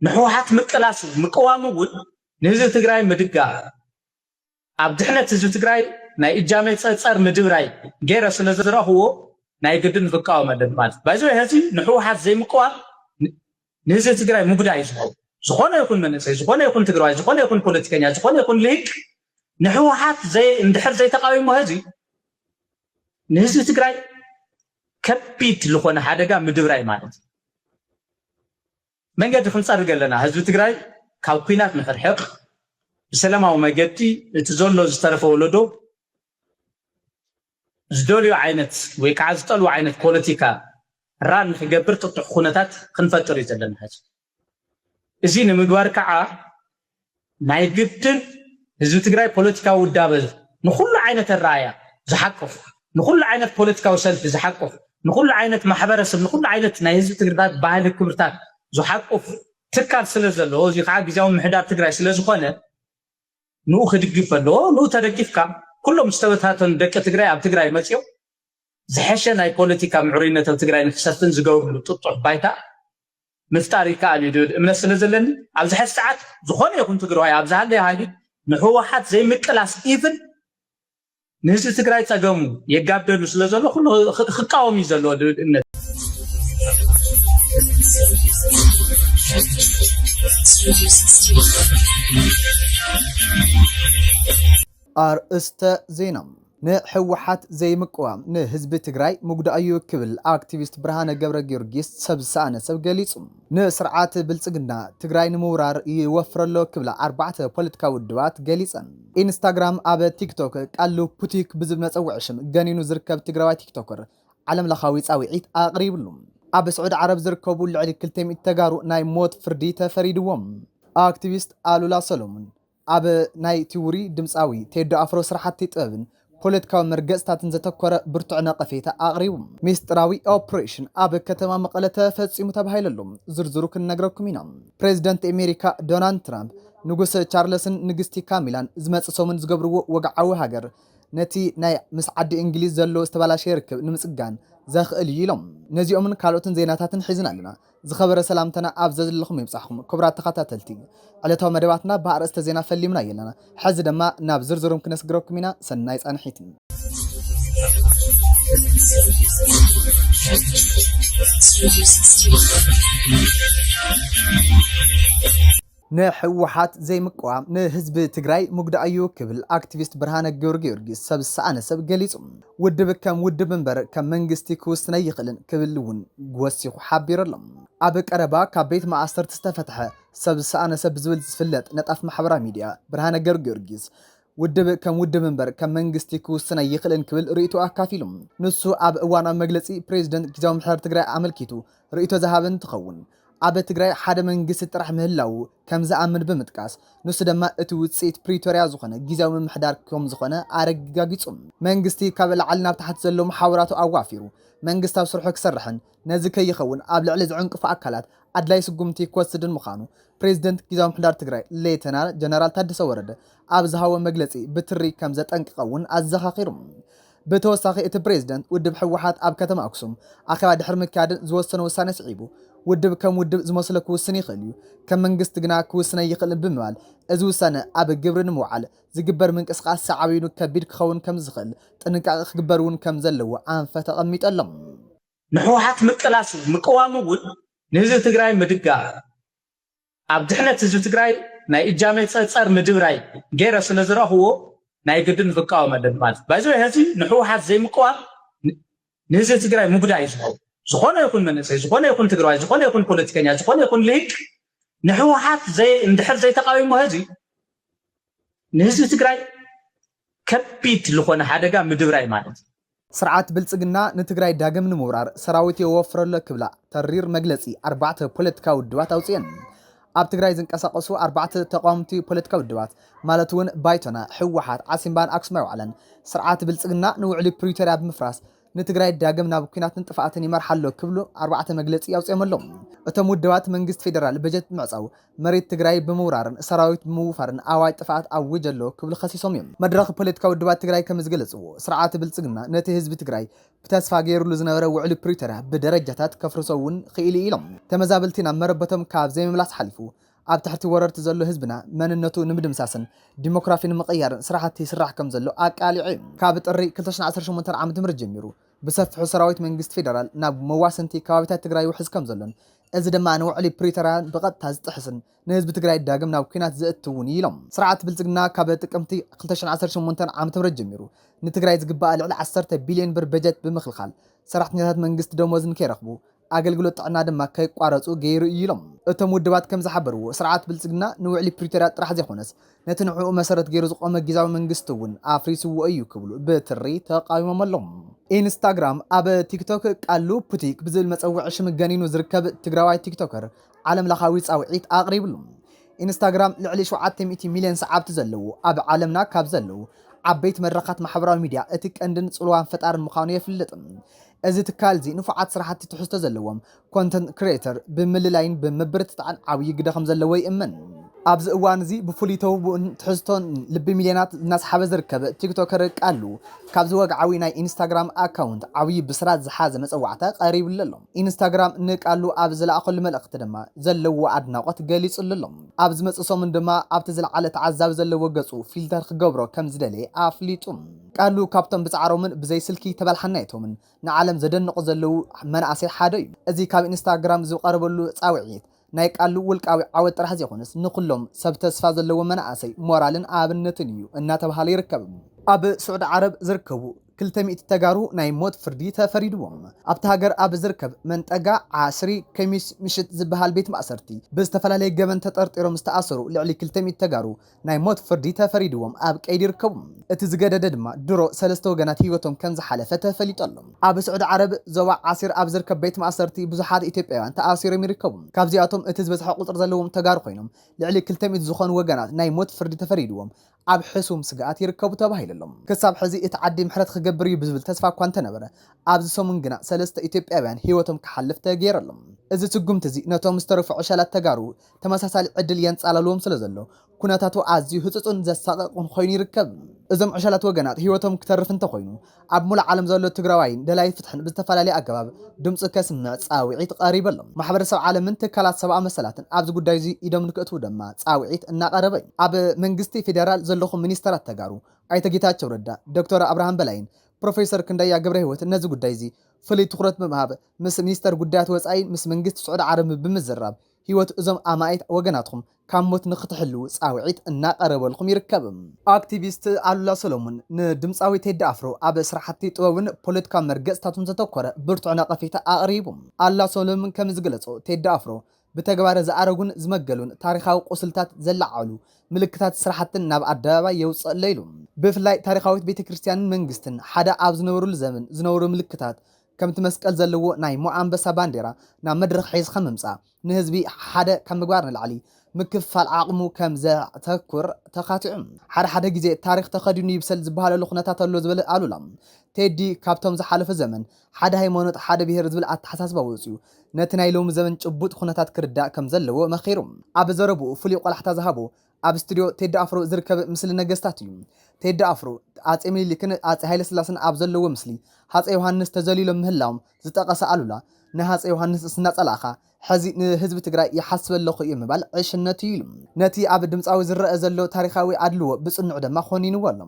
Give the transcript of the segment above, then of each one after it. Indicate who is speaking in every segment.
Speaker 1: نحوحات مقلاس مقوامون نهزو تግራይ مدقا عبدحنت هزو تግራይ ناي إجامي تصار مدبراي غير سلازرهو ناي قدن فقاو مدد مالت بايزو هزي نحوحات زي مقوام نهزو تግራይ مبدا يزخو زخونه يكون منسي زخونه يكون تግራይ زخونه يكون بوليتيكانيا زخونه يكون ليك نحوحات زي اندحر زي تقاويمو هزي نهزو تግራይ كبيت لخونه حدقا مدبراي مالت መንገዲ ክንፃርግ ኣለና ህዝቢ ትግራይ ካብ ኩናት ንኽርሕቕ ብሰላማዊ መገዲ እቲ ዘሎ ዝተረፈ ወለዶ ዝደልዩ ዓይነት ወይ ከዓ ዝጠልዩ ዓይነት ፖለቲካ ራን ንክገብር ጥጡሕ ኩነታት ክንፈጥር እዩ ዘለና ሕዚ እዚ ንምግባር ከዓ ናይ ግድን ህዝቢ ትግራይ ፖለቲካዊ ውዳበ ንኩሉ ዓይነት ራእያ ዝሓቅፍ ንኩሉ ዓይነት ፖለቲካዊ ሰልፊ ዝሓቅፍ ንኩሉ ዓይነት ማሕበረሰብ ንኩሉ ዓይነት ናይ ህዝቢ ትግራይ ባህሊ ክብርታት زحقف تكال سلازلو زي خا غيزاو محدار تግራይ ስለዝኾነ ንኡ ክድግፍ ኣሎ ንኡ ተደጊፍካ ኩሎም ዝተበታተኑ ደቂ ትግራይ ኣብ ትግራይ መፅዮ ዝሐሸ ናይ ፖለቲካ ምዕሩይነት ኣብ ትግራይ ንክሰፍን ዝገብሩ ጥጡሕ ባይታ ምፍጣር ይከኣል እዩ እምነት ስለዘለኒ ኣብ ዝሐ ሰዓት ዝኾነ ይኹን ትግራይ ኣብ ዝሃለየ ሃይሊ ንህወሓት ዘይምቅላስ ኢቭን ንህዝቢ ትግራይ ፀገሙ የጋደሉ ስለዘሎ ኩሉ ክቃወም እዩ ዘለዎ እምነት
Speaker 2: أرسط زينم نحوحات زي مقوام نهزب تግራይ مقدأيو كبل اكتيفيست برهانة قبر جيورجيس سبسانة سبقاليسم نسرعات بلسقنا تግራይ نمورار يوفر له كبل 4 بوليتكا ودوات قاليسن انستغرام اب تيك توك قالو بوتيك بزبنا صوعشم غنينو زركب تግራዋይ تيكتوكر علم لخاوي صاوعيت اقريب لهم اب سعود عرب زركبو لعلي كلتم تغارو ناي موت فردي تفريدوم اكتيفيست آلولا سولومون اب ناي تيوري دمصاوي تيدو افرو سرحتي طبن ፖለቲካዊ መርገጽታትን ዘተኮረ ብርቱዕ ነቀፌታ አቅሪቡም ሚስጥራዊ ኦፕሬሽን አብ ከተማ መቀለ ተፈጽሙ ተባሂለሎም ዝርዝሩ ክንነግረኩም ኢና ፕሬዝዳንት አሜሪካ ዶናልድ ትራምፕ ንጉስ ቻርልስን ንግስቲ ካሚላን ዝመጽሶምን ዝገብርዎ ወግዓዊ ሃገር ነቲ ናይ ምስዓዲ እንግሊዝ ዘሎ ዝተባላሸ ይርከብ ንምጽጋን ዘኽእል ኢሎም ነዚኦምን ካልኦትን ዜናታትን ሒዝና ኣለና ዝኸበረ ሰላምተና ኣብ ዘዝልኹም ይብጻሕኩም ክብራት ተኸታተልቲ ዕለታዊ መደባትና በአርእስተ ዜና ፈሊምና የለና ሕዚ ድማ ናብ ዝርዝሩም ክነስግረኩም ኢና ሰናይ ጻንሒትን نحوحات زي مقوام نهزب تግራይ مقدأيو كبل اكتيفيست برهانة جيورجيس سبسانة سب قليصم ودب كم ودب منبر كم منجستي كوسنا يخلن كبلون قوسيخو حابير اللهم ابك اربا كبيت معاصر تستفتح سبسانة سب زول زفلت نطف محبرة ميديا برهانة جيورجيس ودب كم ودب منبر كم منجستي كوسنا يخلن كبل رئيتو اكافيلهم نسو اب اوانا مجلسي بريزيدنت جزاو محر تግራይ عملكيتو رئيتو ذهابن تخون اب تግራይ ሓደ መንግስት ጥራሕ ምህላው ከም ዝኣምን ብምጥቃስ ንሱ ድማ እቲ ውጽኢት ፕሪቶሪያ ዝኾነ ጊዜያዊ ምምሕዳር ከም ዝኾነ ኣረጋጊጹም መንግስቲ ካብ ላዕሊ ናብ ታሕቲ ዘሎ መሓወራቱ ኣዋፊሩ መንግስታዊ ስርሑ ክሰርሕን ነዚ ከይኸውን ኣብ ልዕሊ ዝዕንቅፉ ኣካላት ኣድላይ ስጉምቲ ክወስድን ምዃኑ ፕሬዝደንት ጊዜያዊ ምምሕዳር ትግራይ ሌተናል ጀነራል ታደሰ ወረደ ኣብ ዝሃወ መግለጺ ብትሪ ከም ዘጠንቅቐውን ኣዘኻኺሩም بتوسخ እቲ ፕሬዝዳንት ውድብ ሕወሓት ኣብ ከተማ ኣክሱም ኣኼባ ድሕሪ ምክያድን ዝወሰነ ውሳነ ስዒቡ ውድብ ከም ውድብ ዝመስለ ክውስን ይኽእል እዩ ከም መንግስት ግና ክውስነ ይኽእል ብምባል እዚ ውሳነ ኣብ ግብሪ ንምውዓል ዝግበር ምንቅስቃስ ሰዓብይኑ ከቢድ ክኸውን ከም ዝኽእል ጥንቃቄ ክግበሩን ከም ዘለዎ ኣንፈተ ተቐሚጠሎም
Speaker 1: ንሕወሓት ምቅላስ ምቅዋም እውን ንህዝቢ ትግራይ ምድጋ ኣብ ድሕነት ህዝቢ ትግራይ ናይ እጃመይ ፀፀር ምድብራይ ገይረ ስለ ዝረኽቦ ናይ ግድን ፍቃው መደድ ማለት ባይዞ ህዚ ንሕወሓት ዘይምቅዋም ንህዝቢ ትግራይ ምጉዳይ ይስሆ ዝኾነ ይኩን መንሰይ ዝኾነ ይኩን ትግራይ ዝኾነ ይኩን ፖለቲከኛ ዝኾነ ይኩን ሊቅ ንሕወሓት ዘይ እንድሕር ዘይተቃወሙ ህዚ ንህዝቢ ትግራይ ከቢድ ዝኾነ ሓደጋ ምድብራይ ማለት
Speaker 2: ስርዓት ብልጽግና ንትግራይ ዳግም ንምውራር ሰራዊት የወፍረለ ክብላ ተሪር መግለጺ 4 ፖለቲካዊ ውድባት ኣውጽየን ኣብ ትግራይ ዝንቀሳቀሱ 4 ተቃውምቲ ፖለቲካዊ ውድባት ማለት እውን ባይቶና ሕወሓት ዓሲምባን ኣክሱማይ ዋዕላን ስርዓት ብልጽግና ንውዕሊ ፕሪቶሪያ ብምፍራስ ንትግራይ ዳግም ናብ ኩናትን ጥፋኣትን ይመርሓሎ ክብሉ 4 መግለጺ ያውጽየመሎም እቶም ውድባት መንግስት ፌደራል በጀት ምዕጻው መሬት ትግራይ ብምውራርን ሰራዊት ብምውፋርን ኣዋጅ ጥፋኣት ኣውጀሎ ክብሉ ከሲሶም እዮም መድረኽ ፖለቲካዊ ውድባት ትግራይ ከም ዝገለጽዎ ስርዓት ብልጽግና ነቲ ህዝቢ ትግራይ ብተስፋ ገይሩሉ ዝነበረ ውዕሊ ፕሪቶሪያ ብደረጃታት ከፍርሰውን ክኢሉ ኢሎም ተመዛበልቲ ናብ መረበቶም ካብ ዘይምምላስ ሓሊፉ ኣብ ትሕቲ ወረርቲ ዘሎ ህዝብና መንነቱ ንምድምሳስን ዲሞክራሲ ንምቕያርን ስራሕቲ ይስራሕ ከም ዘሎ ኣቃሊዑ ካብ ጥሪ 2018 ዓመት ጀሚሩ ብሰፊሑ ሰራዊት መንግስት ፌደራል ናብ መዋሰንቲ ከባቢታት ትግራይ ውሕዝ ከም ዘሎን እዚ ድማ ንውዕሊ ፕሪቶሪያ ብቐጥታ ዝጥሕስን ንህዝቢ ትግራይ ዳግም ናብ ኩናት ዘእትውን ኢሎም ስርዓት ብልጽግና ካብ ጥቅምቲ 2018 ዓመት ጀሚሩ ንትግራይ ዝግባእ ልዕሊ 10 ቢልዮን ብር በጀት ብምኽልኻል ሰራሕተኛታት መንግስት ደሞዝን ከይረኽቡ ኣገልግሎት ጥዕና ድማ ከይቋረጹ ገይሩ ኢሎም እቶም ውድባት ከም ዝሓበርዎ ስርዓት ብልጽግና ንውዕሊ ፕሪቶሪያ ጥራሕ ዘይኾነስ ነቲ ንዕኡ መሰረት ገይሩ ዝቆመ ጊዜያዊ መንግስቲ እውን ኣፍሪስዎ እዩ ክብሉ ብትሪ ተቃዊሞም ኣሎም ኢንስታግራም ኣብ ቲክቶክ ቃሉ ፑቲክ ብዝብል መፀውዒ ሽም ገኒኑ ዝርከብ ትግራዋይ ቲክቶከር ዓለም ለኻዊ ጻውዒት ኣቕሪብሉ ኢንስታግራም ልዕሊ 700 ሚልዮን ሰዓብቲ ዘለዎ ኣብ ዓለምና ካብ ዘለው ዓበይቲ መድረኻት ማሕበራዊ ሚድያ እቲ ቀንድን ጽልዋን ፈጣርን ምዃኑ የፍልጥ እዚ ትካል እዚ ንፉዓት ስራሕቲ ትሕዝቶ ዘለዎም ኮንተንት ክሪኤተር ብምልላይን ብምብርትታዕን ዓብይ ግደ ከም ዘለዎ ይእመን ኣብዚ እዋን እዚ ብፍሉይ ተውቡእን ትሕዝቶን ልቢ ሚልዮናት እናስሓበ ዝርከብ ቲክቶከር ቃሉ ካብ ዝወግዓዊ ናይ ኢንስታግራም ኣካውንት ዓብይ ብስራት ዝሓዘ መፀዋዕታ ቀሪቡሉ ኣሎ ኢንስታግራም ንቃሉ ኣብ ዝለኣኸሉ መልእኽቲ ድማ ዘለዎ ኣድናቆት ገሊጹሉ ኣሎ ኣብ ዝመጽእ ሰሙን ድማ ኣብቲ ዝለዓለ ተዓዛቢ ዘለዎ ገጹ ፊልተር ክገብሮ ከም ዝደለየ ኣፍሊጡ ቃሉ ካብቶም ብፃዕሮምን ብዘይ ስልኪ ተባልሓናይቶምን ንዓለም ዘደንቁ ዘለው መናእሰይ ሓደ እዩ እዚ ካብ ኢንስታግራም ዝቀርበሉ ጻውዒት ናይ ቃሉ ውልቃዊ ዓወት ጥራሕ ዘይኾነስ ንኩሎም ሰብ ተስፋ ዘለዎ መናእሰይ ሞራልን ኣብነትን እዩ እናተባሃለ ይርከብ ኣብ ስዑድ ዓረብ ዝርከቡ 200 ተጋሩ ናይ ሞት ፍርዲ ተፈሪድዎም ኣብቲ ሃገር ኣብ ዝርከብ መንጠጋ ዓስሪ ከሚስ ምሽት ዝበሃል ቤት ማእሰርቲ ብዝተፈላለየ ገበን ተጠርጢሮም ዝተኣሰሩ ልዕሊ 200 ተጋሩ ናይ ሞት ፍርዲ ተፈሪድዎም ኣብ ቀይዲ ይርከቡ እቲ ዝገደደ ድማ ድሮ 3 ወገናት ህይወቶም ከም ዝሓለፈ ተፈሊጦሎም ኣብ ስዑድ ዓረብ ዞባ ዓሲር ኣብ ዝርከብ ቤት ማእሰርቲ ብዙሓት ኢትዮጵያውያን ተኣሲሮም ይርከቡ ካብዚኣቶም እቲ ዝበዝሐ ቁጥር ዘለዎም ተጋሩ ኮይኖም ልዕሊ 200 ዝኾኑ ወገናት ናይ ሞት ፍርዲ ተፈሪድዎም ኣብ ሕሱም ስጋኣት ይርከቡ ተባሂሎም ክሳብ ሕዚ እቲ ዓዲ ምሕረት ክገብር እዩ ብዝብል ተስፋ እኳ እንተነበረ ኣብዚ ሰሙን ግና 3 ኢትዮጵያውያን ህይወቶም ክሓልፍ ተገይረሎም እዚ ትጉምቲ እዚ ነቶም ዝተረፉ ዕሸላት ተጋሩ ተመሳሳሊ ዕድል የንጻለልዎም ስለዘሎ ኩነታቱ ኣዝዩ ህጹጽን ዘሳቀቅን ኮይኑ ይርከብ እዞም ዕሸላት ወገናት ህይወቶም ክተርፍ እንተኮይኑ ኣብ ሙሉእ ዓለም ዘሎ ትግራዋይን ደላይ ፍትሕን ብዝተፈላለየ ኣገባብ ድምፂ ከስምዕ ጻውዒት ቀሪበሎም ማሕበረሰብ ዓለምን ትካላት ሰብኣ መሰላትን ኣብዚ ጉዳይ እዚ ኢዶም ንክእትው ድማ ጻውዒት እናቀረበ ኣብ መንግስቲ ፌደራል ዘለኹም ሚኒስተራት ተጋሩ ኣይተ ጌታቸው ረዳ ዶክተር አብርሃም በላይን ፕሮፌሰር ክንደያ ገብረ ህይወት ነዚ ጉዳይ እዚ ፍሉይ ትኩረት ብምሃብ ምስ ሚኒስተር ጉዳያት ወጻኢ ምስ መንግስቲ ስዑድ ዓረብ ብምዝራብ ህይወት እዞም ኣማይት ወገናትኩም ካብ ሞት ንክትሕልው ጻውዒት እናቀረበልኩም ይርከብ ኣክቲቪስት ኣሉላ ሰሎሞን ንድምፃዊ ቴዲ ኣፍሮ ኣብ ስራሕቲ ጥበብን ፖለቲካዊ መርገጽታቱን ዘተኮረ ብርቱዕ ነቐፌታ ኣቕሪቡ ኣሉላ ሰሎሞን ከም ዝገለጾ ቴዲ ኣፍሮ ብተግባር ዝኣረጉን ዝመገሉን ታሪኻዊ ቁስልታት ዘላዓሉ ምልክታት ስራሕትን ናብ ኣደባባይ የውፅእ ለይሉ ብፍላይ ታሪኻዊት ቤተክርስትያንን መንግስትን ሓደ ኣብ ዝነበሩሉ ዘመን ዝነበሩ ምልክታት ከምቲ መስቀል ዘለዎ ናይ ሞኣንበሳ ባንዴራ ናብ መድረኽ ሒዝ ከምምጻእ ንህዝቢ ሓደ ከም ምግባር ንላዕሊ ምክፍፋል ዓቕሙ ከም ዘተኩር ተኻቲዑ ሓደ ግዜ ታሪክ ተኸዲኑ ይብሰል ዝበሃለሉ ኩነታት ኣሎ ዝብል ኣሉላ ቴዲ ካብቶም ዝሓለፈ ዘመን ሓደ ሃይማኖት ሓደ ብሄር ዝብል ኣተሓሳስባ ወፅዩ ነቲ ናይ ሎሚ ዘመን ጭቡጥ ኩነታት ክርዳእ ከም ዘለዎ መኺሩ ኣብ ዘረብኡ ፍሉይ ቆላሕታ ዝሃቦ ኣብ ስቱድዮ ቴዲ ኣፍሮ ዝርከብ ምስሊ ነገስታት እዩ ቴዲ ኣፍሮ ኣፄ ምኒልክን ኣፄ ሃይለስላሴን ኣብ ዘለዎ ምስሊ ሃፀይ ዮሃንስ ተዘሊሎም ምህላዎም ዝጠቐሰ ኣሉላ ንሃፀይ ዮሃንስ ስናጸላኻ ሕዚ ንህዝቢ ትግራይ ይሓስበለኹ ይምባል ዕሽነት እዩ ኢሉ ነቲ ኣብ ድምፃዊ ዝረአ ዘሎ ታሪኻዊ ኣድልዎ ብጽኑዕ ድማ ኾኒንዎ ኣሎ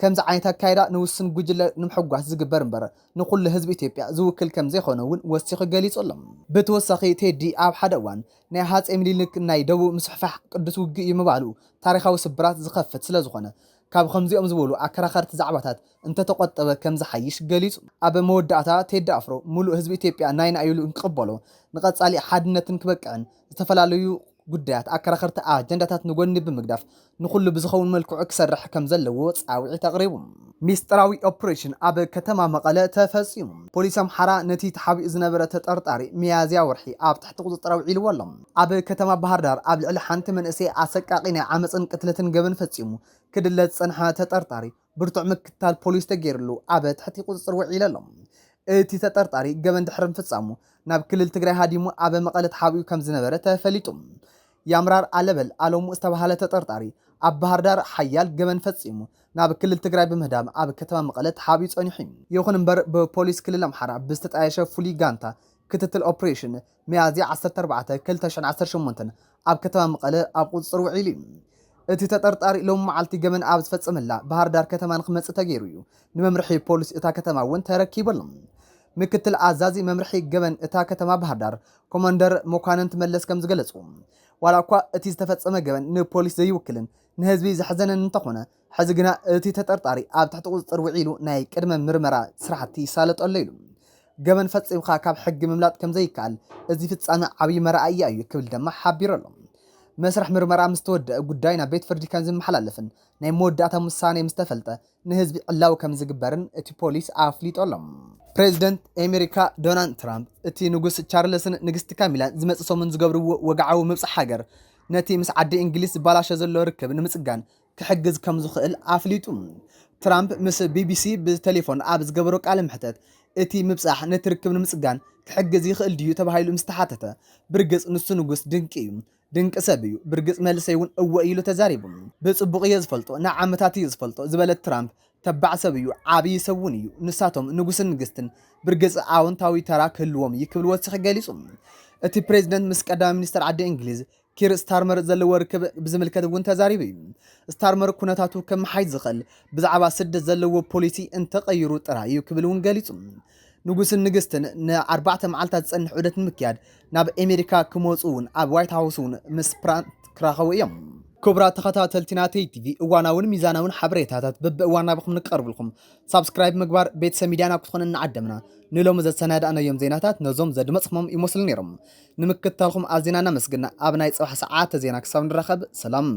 Speaker 2: ከምዚ ዓይነት ኣካይዳ ንውስን ጉጅለ ንምሕጓስ ዝግበር እምበር ንኩሉ ህዝቢ ኢትዮጵያ ዝውክል ከም ዘይኾነ እውን ወሲኹ ገሊጹ ኣሎ ብተወሳኺ ቴዲ ኣብ ሓደ እዋን ናይ ሃፀይ ምኒልክ ናይ ደቡብ ምስሕፋሕ ቅዱስ ውግእ ይምባሉ ታሪኻዊ ስብራት ዝኸፍት ስለ ዝኾነ ካብ ከምዚኦም ዝበሉ ኣከራኸርቲ ዛዕባታት እንተተቆጠበ ከም ዝሓይሽ ገሊጹ ኣብ መወዳእታ ቴዲ ኣፍሮ ሙሉእ ህዝቢ ኢትዮጵያ ናይና ኢሉ እንቅበሎ ንቐጻሊ ሓድነትን ክበቅዕን ዝተፈላለዩ ጉዳያት ኣከራኸርቲ ኣጀንዳታት ንጎኒ ብምግዳፍ ንኩሉ ብዝኸውን መልክዑ ክሰርሕ ከም ዘለዎ ጻውዒት ኣቕሪቡ ሚስጥራዊ ኦፕሬሽን ኣብ ከተማ መቐለ ተፈጺሙ ፖሊስ ኣምሓራ ነቲ ተሓቢኡ ዝነበረ ተጠርጣሪ ሚያዝያ ወርሒ ኣብ ትሕቲ ቁጥጥር ኣውዒልዎ ኣሎ ኣብ ከተማ ባህር ዳር ኣብ ልዕሊ ሓንቲ መንእሰይ ኣሰቃቂ ናይ ዓመፅን ቅትለትን ገበን ፈጺሙ ክድለት ጸንሐ ተጠርጣሪ ብርቱዕ ምክትታል ፖሊስ ተገይሩሉ ኣብ ትሕቲ ቁጥጥር ውዒሉ ኣሎ እቲ ተጠርጣሪ ገበን ድሕርን ፍጻሙ ናብ ክልል ትግራይ ሃዲሙ ኣብ መቐለ ተሓቢኡ ከም ዝነበረ ተፈሊጡ ያምራር አለበል አለሙ ዝተባሃለ ተጠርጣሪ ኣብ ባህር ዳር ሓያል ገበን ፈጺሙ ናብ ክልል ትግራይ በመህዳም ኣብ ከተማ መቐለ ተሓቢኡ ጸኒሑ ይኹን እምበር በፖሊስ ክልል ኣምሓራ ብዝተጣየሸ ፍሉይ ጋንታ ክትትል ኦፕሬሽን ሚያዝያ 14 2018 ኣብ ከተማ መቐለ ኣብ ቁጽር ውዒሉ እቲ ተጠርጣሪ ሎም መዓልቲ ገበን ኣብ ዝፈጸመላ ባህር ዳር ከተማ ንኽመጽእ ተገይሩ እዩ ንመምርሒ ፖሊስ እታ ከተማ እውን ተረኪበሎም ምክትል አዛዚ መምርሒ ገበን እታ ከተማ ባህር ዳር ኮማንደር ሞካነንት መለስ ከም ዝገለጹ ዋላ እኳ እቲ ዝተፈጸመ ገበን ንፖሊስ ዘይውክልን ንህዝቢ ዝሕዘነን እንተኾነ ሕዚ ግና እቲ ተጠርጣሪ ኣብ ትሕቲ ቁጽጥር ውዒሉ ናይ ቅድመ ምርመራ ስራሕቲ ይሳለጠሎ ኢሉ ገበን ፈጺምካ ካብ ሕጊ ምምላጥ ከም ዘይከኣል እዚ ፍጻመ ዓብይ መርኣያ እዩ ክብል ድማ ሓቢሮሎ መስርሕ ምርመራ ምስ ተወድአ ጉዳይ ናብ ቤት ፍርዲ ከም ዝመሓላለፍን ናይ መወዳእታ ውሳኔ ምስ ተፈልጠ ንህዝቢ ዕላው ከም ዝግበርን እቲ ፖሊስ ኣፍሊጦሎም ፕሬዚደንት ኣሜሪካ ዶናልድ ትራምፕ እቲ ንጉስ ቻርልስን ንግስቲ ካሚላን ዝመጽሶምን ዝገብርዎ ወግዓዊ ምብጻሕ ሃገር ነቲ ምስ ዓዲ እንግሊዝ ባላሸ ዘሎ ርክብ ንምጽጋን ክሕግዝ ከም ዝኽእል ኣፍሊጡ ትራምፕ ምስ ቢቢሲ ብቴሌፎን ኣብ ዝገበሮ ቃለ ምሕተት እቲ ምብጻሕ ነቲ ርክብ ንምጽጋን ክሕግዝ ይኽእል ድዩ ተባሂሉ ምስ ተሓተተ ብርግጽ ንሱ ንጉስ ድንቂ እዩ ድንቂ ሰብ እዩ ብርግጽ መልሰይ እውን እወ ኢሉ ተዛሪቡ ብጽቡቕ እየ ዝፈልጦ ንዓመታት እዩ ዝፈልጦ ዝበለት ትራምፕ ተባዕ ሰብ እዩ ዓብይ ሰብ እውን እዩ ንሳቶም ንጉስን ንግስትን ብርግጽ ኣወንታዊ ተራ ክህልዎም ይክብል ወሲኽ ገሊጹ እቲ ፕሬዚደንት ምስ ቀዳማይ ሚኒስትር ዓዲ እንግሊዝ ኪር ስታርመር ዘለዎ ርክብ ብዝምልከት እውን ተዛሪቡ እዩ ስታርመር ኩነታቱ ከመሓይሽ ዝኽእል ብዛዕባ ስደት ዘለዎ ፖሊሲ እንተቀይሩ ጥራይ እዩ ክብል እውን ገሊጹ ንጉስን ንግስትን ን4 መዓልታት ዝጸንሕ ዑደት ንምክያድ ናብ ኣሜሪካ ክመጹ እውን ኣብ ዋይት ሃውስ እውን ምስ ፕራንት ክራኸቡ እዮም ክቡራት ተኸታተልቲና ቲቪ እዋናውን ሚዛናውን ሓበሬታታት በብእዋን ናብኹም ንቀርብልኩም ሳብስክራይብ ምግባር ቤተሰብ ሚድያና ክትኾኑ እናዓደምና ንሎም ዘሰናዳእናዮም ዜናታት ነዞም ዘድመጽኹም ይመስሉ ነይሮም ንምክትታልኩም ኣዝና እናመስግና ኣብ ናይ ጽባሕ ሰዓት ዜና ክሳብ ንራኸብ ሰላም